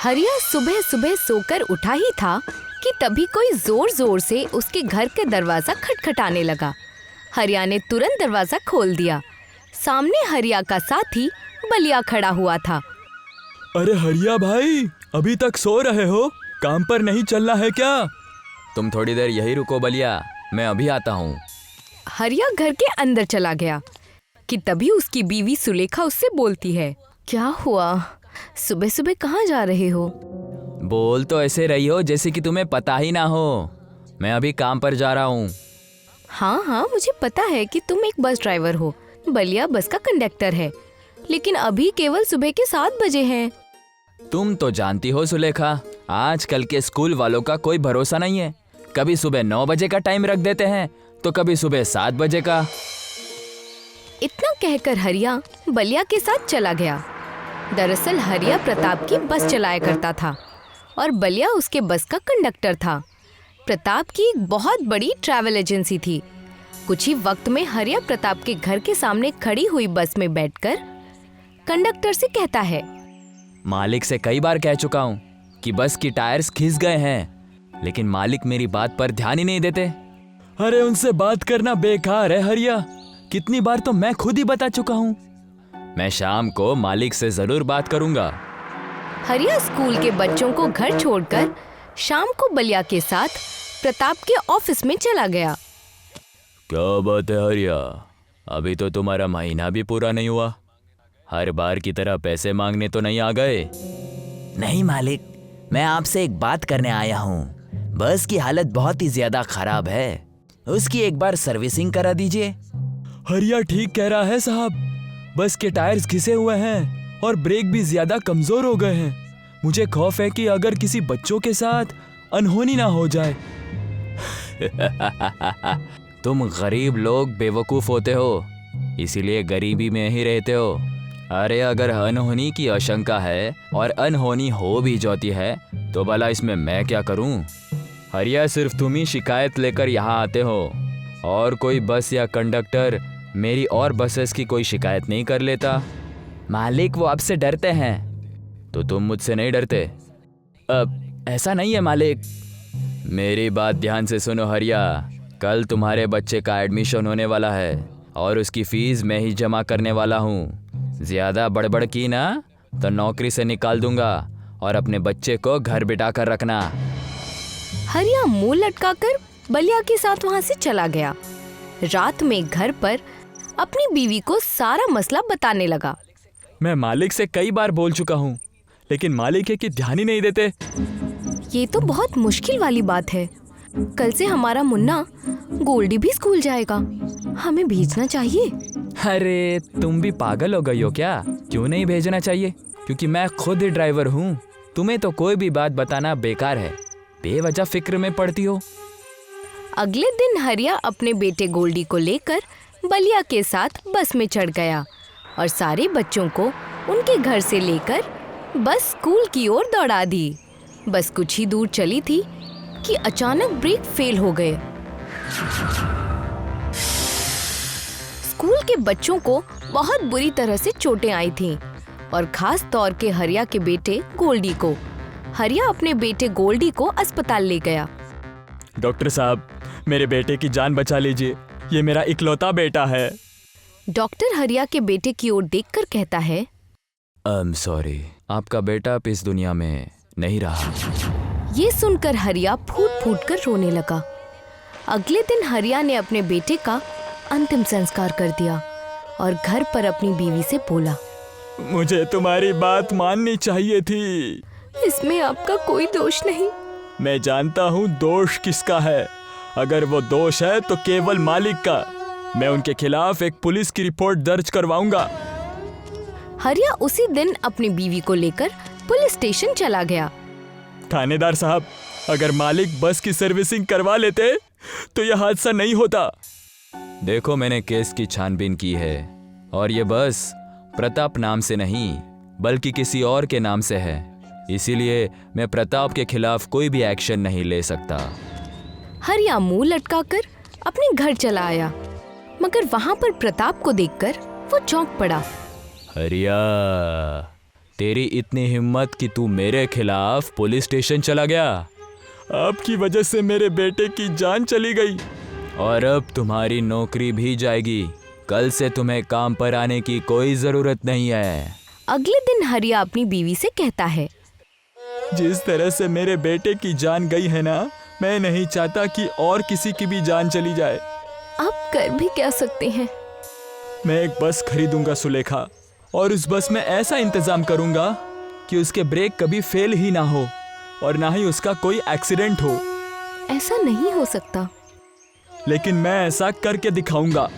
हरिया सुबह सुबह सोकर उठा ही था कि तभी कोई जोर जोर से उसके घर के दरवाजा खटखटाने लगा। हरिया ने तुरंत दरवाजा खोल दिया। सामने हरिया का साथी बलिया खड़ा हुआ था। अरे हरिया भाई, अभी तक सो रहे हो? काम पर नहीं चलना है क्या? तुम थोड़ी देर यही रुको बलिया, मैं अभी आता हूँ। हरिया घर के अंदर चला गया कि तभी उसकी बीवी सुलेखा उससे बोलती है, क्या हुआ? सुबह सुबह कहाँ जा रहे हो? बोल तो ऐसे रही हो जैसे कि तुम्हें पता ही ना हो। मैं अभी काम पर जा रहा हूँ। हाँ हाँ, मुझे पता है कि तुम एक बस ड्राइवर हो। बलिया बस का कंडक्टर है, लेकिन अभी केवल सुबह के 7 बजे हैं। तुम तो जानती हो सुलेखा, आजकल के स्कूल वालों का कोई भरोसा नहीं है। कभी सुबह 9 बजे का टाइम रख देते हैं तो कभी सुबह 7 बजे का। इतना कहकर हरिया बलिया के साथ चला गया। दरअसल हरिया प्रताप की बस चलाया करता था और बलिया उसके बस का कंडक्टर था। प्रताप की एक बहुत बड़ी ट्रैवल एजेंसी थी। कुछ ही वक्त में हरिया प्रताप के घर के सामने खड़ी हुई बस में बैठकर कंडक्टर से कहता है, मालिक से कई बार कह चुका हूँ कि बस की टायर्स खिस गए हैं, लेकिन मालिक मेरी बात पर ध्यान ही नहीं देते। अरे उनसे बात करना बेकार है हरिया, कितनी बार तो मैं खुद ही बता चुका हूँ। मैं शाम को मालिक से जरूर बात करूंगा। हरिया स्कूल के बच्चों को घर छोड़कर शाम को बलिया के साथ प्रताप के ऑफिस में चला गया। क्या बात है हरिया, अभी तो तुम्हारा महीना भी पूरा नहीं हुआ। हर बार की तरह पैसे मांगने तो नहीं आ गए? नहीं मालिक, मैं आपसे एक बात करने आया हूँ। बस की हालत बहुत ही ज्यादा खराब है, उसकी एक बार सर्विसिंग करा दीजिए। हरिया ठीक कह रहा है साहब, बस के टायर्स घिसे हुए हैं और ब्रेक भी ज्यादा कमजोर हो गए हैं। मुझे खौफ है कि अगर किसी बच्चों के साथ अनहोनी ना हो जाए। तुम गरीब लोग बेवकूफ होते हो, इसीलिए गरीबी में ही रहते हो। अरे अगर अनहोनी की आशंका है और अनहोनी हो भी जाती है तो भला इसमें मैं क्या करूं? हरिया, सिर्फ तुम ही शिकायत लेकर यहाँ आते हो और कोई बस या कंडक्टर मेरी और बसेस की कोई शिकायत नहीं कर लेता। मालिक, वो आपसे डरते हैं। तो तुम मुझसे नहीं डरते? अब ऐसा नहीं है मालिक। मेरी बात ध्यान से सुनो हरिया, कल तुम्हारे बच्चे का एडमिशन होने वाला है और उसकी फीस मैं ही जमा करने वाला हूँ। ज्यादा बड़बड़ की ना तो नौकरी से निकाल दूंगा और अपने बच्चे को घर बिठा कर रखना। हरिया मुंह लटकाकर बलिया के साथ वहां से चला गया। रात में घर पर अपनी बीवी को सारा मसला बताने लगा। मैं मालिक से कई बार बोल चुका हूँ, लेकिन मालिक है कि ध्यान ही नहीं देते। ये तो बहुत मुश्किल वाली बात है। कल से हमारा मुन्ना गोल्डी भी स्कूल जाएगा, हमें भेजना चाहिए। अरे तुम भी पागल हो गई हो क्या? क्यों नहीं भेजना चाहिए? क्योंकि मैं खुद ही ड्राइवर हूँ। तुम्हें तो कोई भी बात बताना बेकार है, बेवजह फिक्र में पड़ती हो। अगले दिन हरिया अपने बेटे गोल्डी को लेकर बलिया के साथ बस में चढ़ गया और सारे बच्चों को उनके घर से लेकर बस स्कूल की ओर दौड़ा दी। बस कुछ ही दूर चली थी कि अचानक ब्रेक फेल हो गए। स्कूल के बच्चों को बहुत बुरी तरह से चोटें आई थीं और खास तौर के हरिया के बेटे गोल्डी को। हरिया अपने बेटे गोल्डी को अस्पताल ले गया। डॉक्टर साहब, मेरे बेटे की जान बचा लीजिए, ये मेरा इकलौता बेटा है। डॉक्टर हरिया के बेटे की ओर देखकर कहता है, आई एम सॉरी, आपका बेटा अब इस दुनिया में नहीं रहा। ये सुनकर हरिया फूट फूट कर रोने लगा। अगले दिन हरिया ने अपने बेटे का अंतिम संस्कार कर दिया और घर पर अपनी बीवी से बोला, मुझे तुम्हारी बात माननी चाहिए थी। इसमें आपका कोई दोष नहीं। मैं जानता हूँ दोष किसका है। अगर वो दोष है तो केवल मालिक का। मैं उनके खिलाफ एक पुलिस की रिपोर्ट दर्ज करवाऊंगा। हरिया उसी दिन अपनी बीवी को लेकर पुलिस स्टेशन चला गया। थानेदार साहब, अगर मालिक बस की सर्विसिंग करवा लेते तो यह हादसा नहीं होता। देखो, मैंने केस की छानबीन की है और ये बस प्रताप नाम से नहीं बल्कि किसी और के नाम से है, इसीलिए मैं प्रताप के खिलाफ कोई भी एक्शन नहीं ले सकता। हरिया मुंह लटकाकर अपने घर चला आया, मगर वहां पर प्रताप को देखकर वो चौंक पड़ा। हरिया, तेरी इतनी हिम्मत कि तू मेरे खिलाफ पुलिस स्टेशन चला गया। आपकी वजह से मेरे बेटे की जान चली गई। और अब तुम्हारी नौकरी भी जाएगी। कल से तुम्हें काम पर आने की कोई जरूरत नहीं है। अगले दिन हरिया अपनी बीवी से कहता है, जिस तरह से मेरे बेटे की जान गई है ना, मैं नहीं चाहता कि और किसी की भी जान चली जाए। आप कर भी क्या सकते हैं। मैं एक बस खरीदूंगा सुलेखा, और उस बस में ऐसा इंतजाम करूंगा कि उसके ब्रेक कभी फेल ही ना हो और ना ही उसका कोई एक्सीडेंट हो। ऐसा नहीं हो सकता। लेकिन मैं ऐसा करके दिखाऊंगा।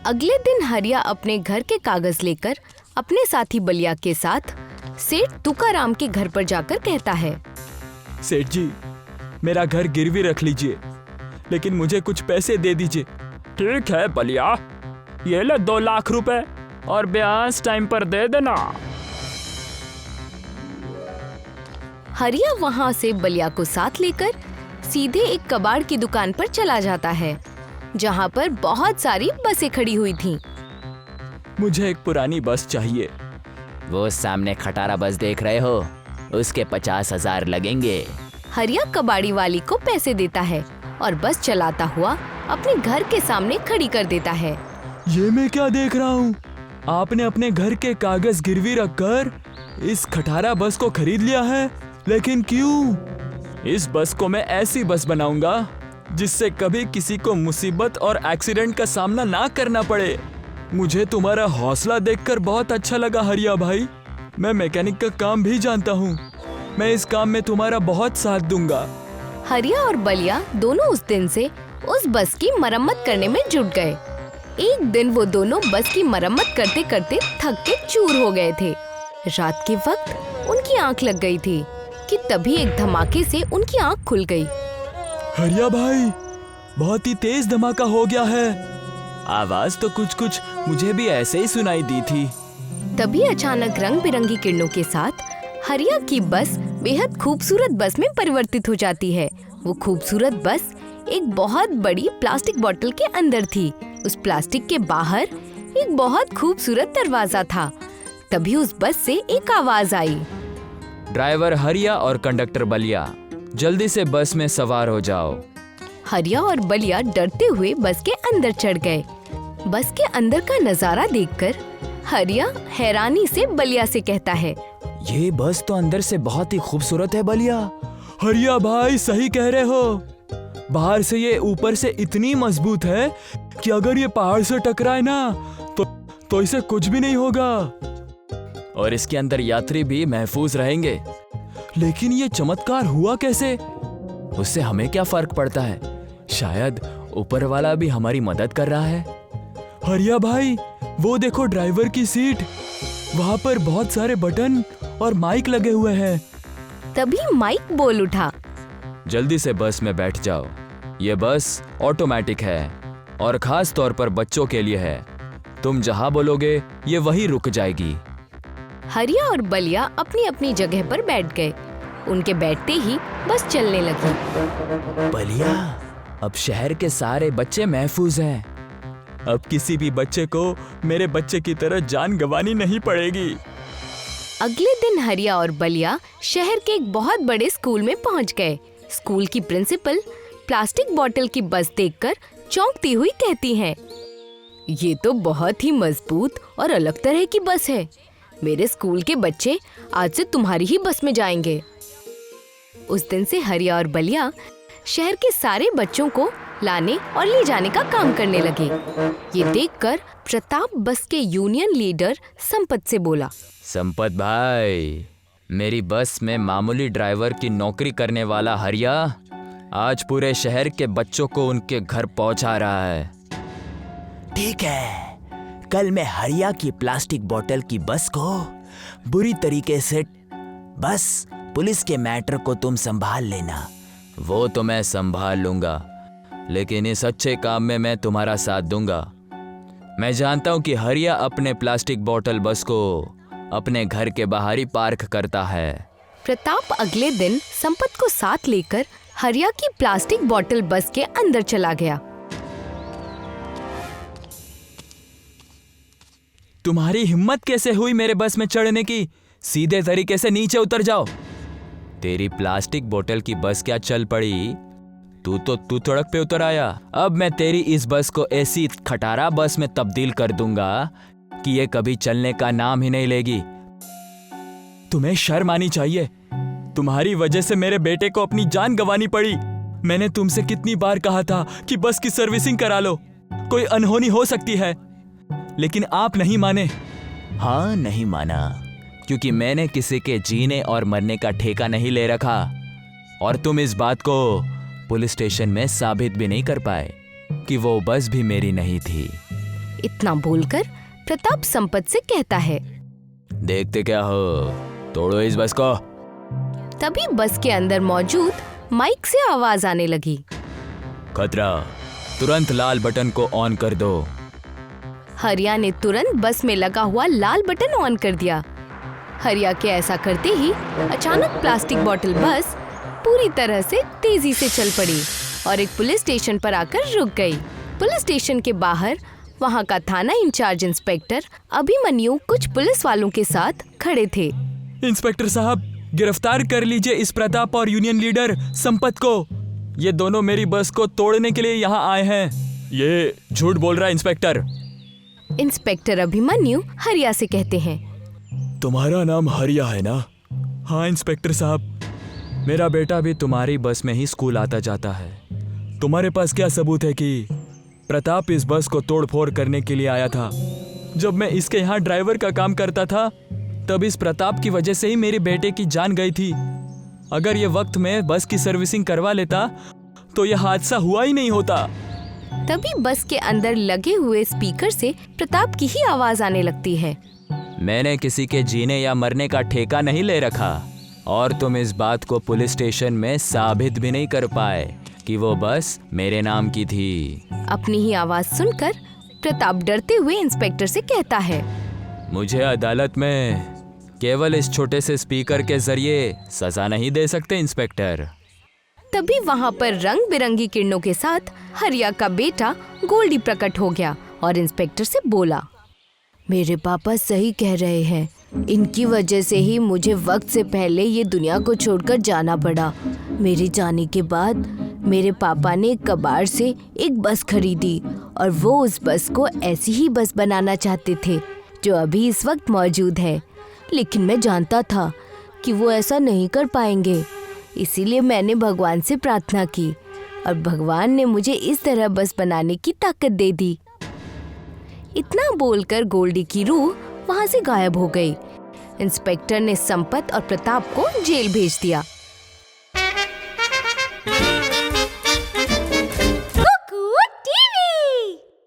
अगले दिन हरिया अपने घर के कागज लेकर अपने साथी बलिया के साथ सेठ तुकाराम के घर पर जाकर कहता है, सेठ जी, मेरा घर गिरवी रख लीजिए, लेकिन मुझे कुछ पैसे दे दीजिए। ठीक है बलिया, ये ले 2 लाख रुपए और ब्याज टाइम पर दे देना। हरिया वहां से बलिया को साथ लेकर सीधे एक कबाड़ की दुकान पर चला जाता है, जहां पर बहुत सारी बसें खड़ी हुई थीं। मुझे एक पुरानी बस चाहिए। वो सामने खटारा बस देख रहे हो, उसके 50,000 लगेंगे। हरिया कबाड़ी वाली को पैसे देता है और बस चलाता हुआ अपने घर के सामने खड़ी कर देता है। ये मैं क्या देख रहा हूँ? आपने अपने घर के कागज गिरवी रखकर इस खटारा बस को खरीद लिया है, लेकिन क्यों? इस बस को मैं ऐसी बस बनाऊंगा जिससे कभी किसी को मुसीबत और एक्सीडेंट का सामना ना करना पड़े। मुझे तुम्हारा हौसला देखकर बहुत अच्छा लगा हरिया भाई। मैं मैकेनिक का काम भी जानता हूँ। मैं इस काम में तुम्हारा बहुत साथ दूंगा। हरिया और बलिया दोनों उस दिन से उस बस की मरम्मत करने में जुट गए। एक दिन वो दोनों बस की मरम्मत करते करते थक के चूर हो गए थे। रात के वक्त उनकी आंख लग गई थी कि तभी एक धमाके से उनकी आंख खुल गई। हरिया भाई, बहुत ही तेज धमाका हो गया है। आवाज तो कुछ मुझे भी ऐसे ही सुनाई दी थी। तभी अचानक रंग बिरंगी किरणों के साथ हरिया की बस बेहद खूबसूरत बस में परिवर्तित हो जाती है। वो खूबसूरत बस एक बहुत बड़ी प्लास्टिक बोतल के अंदर थी। उस प्लास्टिक के बाहर एक बहुत खूबसूरत दरवाजा था। तभी उस बस से एक आवाज आई, ड्राइवर हरिया और कंडक्टर बलिया, जल्दी से बस में सवार हो जाओ। हरिया और बलिया डरते हुए बस के अंदर चढ़ गए। बस के अंदर का नजारा देखकर हरिया हैरानी से बलिया से कहता है, ये बस तो अंदर से बहुत ही खूबसूरत है बलिया। हरिया भाई, सही कह रहे हो। बाहर से ये ऊपर से इतनी मजबूत है कि अगर ये पहाड़ से टकराए ना तो इसे कुछ भी नहीं होगा। और इसके अंदर यात्री भी महफूज रहेंगे। लेकिन ये चमत्कार हुआ कैसे? उससे हमें क्या फर्क पड़ता है? शायद ऊपर वाला भी हमारी मदद कर रहा है। हरिया भाई, वो देखो ड्राइवर की सीट। वहाँ पर बहुत सारे बटन और माइक लगे हुए हैं। तभी माइक बोल उठा, जल्दी से बस में बैठ जाओ। ये बस ऑटोमेटिक है और खास तौर पर बच्चों के लिए है। तुम जहाँ बोलोगे ये वहीं रुक जाएगी। हरिया और बलिया अपनी अपनी जगह पर बैठ गए। उनके बैठते ही बस चलने लगी। बलिया, अब शहर के सारे बच्चे महफूज हैं। अब किसी भी बच्चे को मेरे बच्चे की तरह जान गंवानी नहीं पड़ेगी। अगले दिन हरिया और बलिया शहर के एक बहुत बड़े स्कूल में पहुंच गए। स्कूल की प्रिंसिपल प्लास्टिक बोतल की बस देखकर चौंकती हुई कहती हैं, ये तो बहुत ही मजबूत और अलग तरह की बस है। मेरे स्कूल के बच्चे आज से तुम्हारी ही बस में जाएंगे। उस दिन से हरिया और बलिया शहर के सारे बच्चों को लाने और ले जाने का काम करने लगे। ये देखकर प्रताप बस के यूनियन लीडर संपत से बोला, संपत भाई, मेरी बस में मामूली ड्राइवर की नौकरी करने वाला हरिया आज पूरे शहर के बच्चों को उनके घर पहुंचा रहा है। ठीक है, कल मैं हरिया की प्लास्टिक बोतल की बस को बुरी तरीके से बस पुलिस के मैटर को तुम संभाल लेना। वो तो मैं संभाल लूंगा, लेकिन इस अच्छे काम में मैं तुम्हारा साथ दूंगा। मैं जानता हूं कि हरिया अपने प्लास्टिक बोतल बस को अपने घर के बाहर ही पार्क करता है। प्रताप अगले दिन संपत को साथ लेकर हरिया की प्लास्टिक बोतल बस के अंदर चला गया। तुम्हारी हिम्मत कैसे हुई मेरे बस में चढ़ने की? सीधे तरीके से नीचे उतर जाओ। तेरी प्लास्टिक बोतल की बस क्या चल पड़ी? तू सड़क पे उतर आया। अब मैं तेरी इस बस को ऐसी खटारा बस में तब्दील कर दूंगा कि ये कभी चलने का नाम ही नहीं लेगी। तुम्हें शर्म आनी चाहिए। तुम्हारी वजह से मेरे बेटे को अपनी जान गंवानी पड़ी। मैंने तुमसे कितनी बार कहा था कि बस की सर्विसिंग करा लो, कोई अनहोनी हो सकती है, लेकिन आप नहीं माने। हाँ, नहीं माना, क्योंकि मैंने किसी के जीने और मरने का ठेका नहीं ले रखा, और तुम इस बात को पुलिस स्टेशन में साबित भी नहीं कर पाए कि वो बस भी मेरी नहीं थी। इतना बोलकर प्रताप संपत से कहता है। देखते क्या हो, तोड़ो इस बस को। तभी बस के अंदर मौजूद माइक से आवाज आने लगी। खतरा, तुरंत लाल बटन को ऑन कर दो। हरिया ने तुरंत बस में लगा हुआ लाल बटन ऑन कर दिया। हरिया के ऐसा करते ही अचानक प्लास्टिक बोतल बस पूरी तरह से तेजी से चल पड़ी और एक पुलिस स्टेशन पर आकर रुक गई। पुलिस स्टेशन के बाहर वहां का थाना इंचार्ज इंस्पेक्टर अभिमन्यु कुछ पुलिस वालों के साथ खड़े थे। इंस्पेक्टर साहब, गिरफ्तार कर लीजिए इस प्रताप और यूनियन लीडर संपत को। ये दोनों मेरी बस को तोड़ने के लिए यहाँ आए हैं। ये झूठ बोल रहा है इंस्पेक्टर। इंस्पेक्टर अभिमन्यु हरिया से कहते हैं। तुम्हारा नाम हरिया है ना? हाँ इंस्पेक्टर साहब, मेरा बेटा भी तुम्हारी बस में ही स्कूल आता जाता है। तुम्हारे पास क्या सबूत है कि प्रताप इस बस को तोड़ फोड़ करने के लिए आया था? जब मैं इसके यहाँ ड्राइवर का काम करता था तब इस प्रताप की वजह से ही मेरे बेटे की जान गई थी। अगर ये वक्त में बस की सर्विसिंग करवा लेता तो यह हादसा हुआ ही नहीं होता। तभी बस के अंदर लगे हुए स्पीकर से प्रताप की ही आवाज आने लगती है। मैंने किसी के जीने या मरने का ठेका नहीं ले रखा, और तुम इस बात को पुलिस स्टेशन में साबित भी नहीं कर पाए कि वो बस मेरे नाम की थी। अपनी ही आवाज सुनकर प्रताप डरते हुए इंस्पेक्टर से कहता है। मुझे अदालत में केवल इस छोटे से स्पीकर के जरिए सजा नहीं दे सकते इंस्पेक्टर। तभी वहाँ पर रंग बिरंगी किरणों के साथ हरिया का बेटा गोल्डी प्रकट हो गया और इंस्पेक्टर से बोला। मेरे पापा सही कह रहे हैं, इनकी वजह से ही मुझे वक्त से पहले ये दुनिया को छोड़कर जाना पड़ा। मेरे जाने के बाद मेरे पापा ने कबाड़ से एक बस खरीदी और वो उस बस को ऐसी ही बस बनाना चाहते थे जो अभी इस वक्त मौजूद है, लेकिन मैं जानता था कि वो ऐसा नहीं कर पाएंगे। इसीलिए मैंने भगवान से प्रार्थना की और भगवान ने मुझे इस तरह बस बनाने की ताकत दे दी। इतना बोलकर गोल्डी की रूह वहां से गायब हो गई। इंस्पेक्टर ने संपत और प्रताप को जेल भेज दिया।